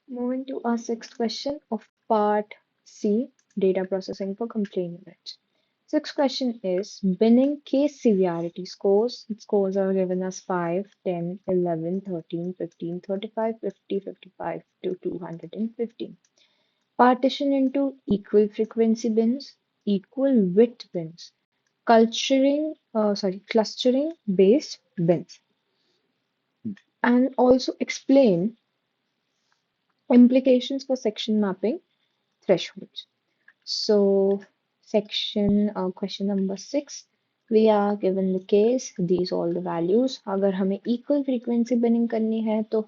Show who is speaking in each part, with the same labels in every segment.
Speaker 1: Moving to our sixth question of part C, data processing for complaint units. Sixth question is binning case severity scores. Scores are given as 5, 10, 11, 13, 15, 35, 50, 55 to 215. Partition into equal frequency bins, equal width bins, clustering based bins, and also explain implications for section mapping thresholds. So, question number 6, we are given the case, these all the values. अगर हमें equal frequency binning करनी है तो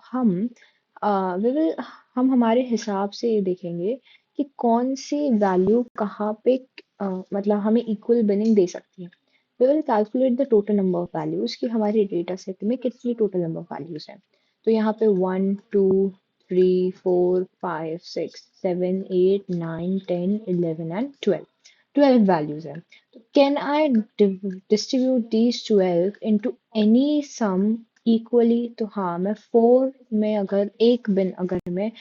Speaker 1: we will हम हमारे हिसाब से ये देखेंगे कि कौन सी वैल्यू कहाँ पे मतलब हमें equal binning दे सकती है. We will calculate the total number of values कि हमारे डेटा सेट में कितनी total number of values हैं. तो यहाँ पे 1, 2, 3, 4, 5, 6, 7, 8, 9, 10, 11 and 12. 12 values हैं. तो can I distribute these 12 into any sum equally? तो हाँ, मैं 4 में अगर एक बिन अगर मैं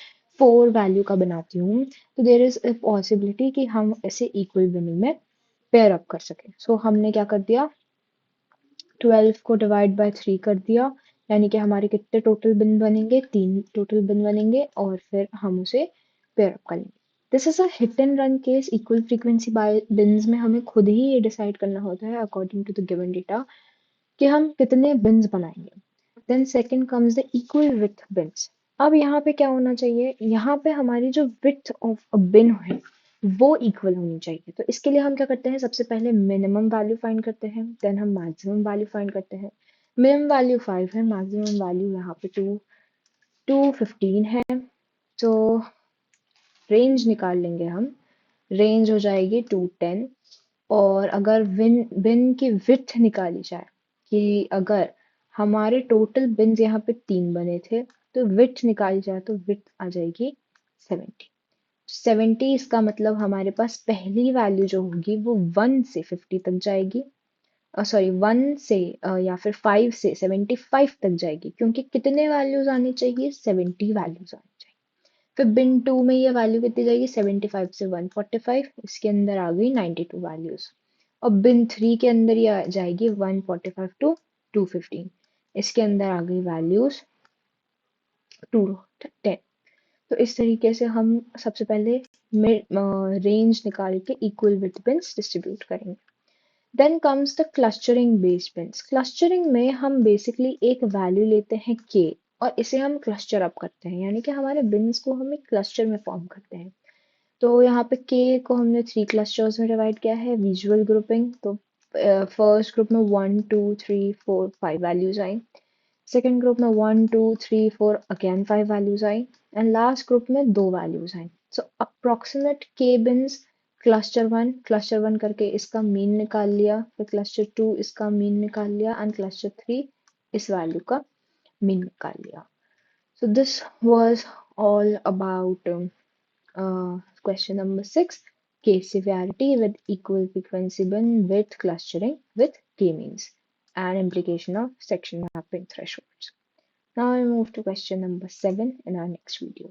Speaker 1: 4 वैल्यू का बनाती हूँ तो देर इज a possibility कि हम ऐसे इक्वल बिनिंग में पेयर अप कर सकें. सो हमने क्या कर दिया, 12 को डिवाइड बाय 3 कर दिया, यानी कि हमारे कितने टोटल बिन बनेंगे, 3 टोटल बिन बनेंगे और फिर हम उसे पेयर अप करेंगे. This is a hit and run case. Equal frequency by bins में हमें खुद ही ये डिसाइड करना होता है according to the given data कि हम कितने बिन्स बनाएंगे. Then second comes the equal with bins. अब यहाँ पे क्या होना चाहिए, यहाँ पे हमारी जो विथ ऑफ अ बिन है वो इक्वल होनी चाहिए. तो इसके लिए हम क्या करते हैं, सबसे पहले मिनिमम वैल्यू फाइंड करते हैं, देन हम मैक्सिमम वैल्यू फाइंड करते हैं. मिनिमम वैल्यू 5 है, मैक्सिमम वैल्यू यहाँ पे 215 है. तो रेंज निकाल लेंगे हम, रेंज हो जाएगी 210. और अगर बिन की विथ निकाली जाए कि अगर हमारे टोटल बिन्स यहाँ पे 3 बने थे तो विथ निकाली जाए तो विथ आ जाएगी 70. 70 इसका मतलब हमारे पास पहली वैल्यू जो होगी वो 1 से 50 तक जाएगी, सॉरी 1 से या फिर 5 से 75 तक जाएगी, क्योंकि कितने वैल्यूज आनी चाहिए, 70 वैल्यूज आनी चाहिए. फिर बिन 2 में ये वैल्यू कितनी जाएगी, 75 से 145, इसके अंदर आ गई 92 वैल्यूज. और बिन 3 के अंदर ये आ जाएगी 145 टू 215, इसके अंदर आ गई वैल्यूज 210. तो इस तरीके से हम सबसे पहले रेंज निकाल के इक्वल विथ बिन्स डिस्ट्रीब्यूट करेंगे. Then comes the clustering based bins. Clustering में हम बेसिकली एक वैल्यू लेते हैं के और इसे हम क्लस्टर अप करते हैं, यानी कि हमारे बिन्स को हम एक क्लस्टर में फॉर्म करते हैं. तो यहाँ पे के को हमने 3 क्लस्टर्स में डिवाइड किया है, विजुअल ग्रुपिंग. तो फर्स्ट ग्रुप में 1, 2, 3, 4, 5 वैल्यूज आई. सेकेंड ग्रुप में 1, 2, 3, 4 again 5 values I. And last group में 2 वैल्यूज आई. सो अप्रोक्सीमेट के बिन्स क्लस्टर वन करके इसका मीन निकाल लिया, फिर क्लस्टर 2 इसका मीन निकाल लिया एंड क्लस्टर 3 इस वैल्यू का मीन निकाल लिया. So this was all about question number 6, case severity with equal frequency bin with clustering with k-means and implication of section mapping thresholds. Now I move to question number 7 in our next video.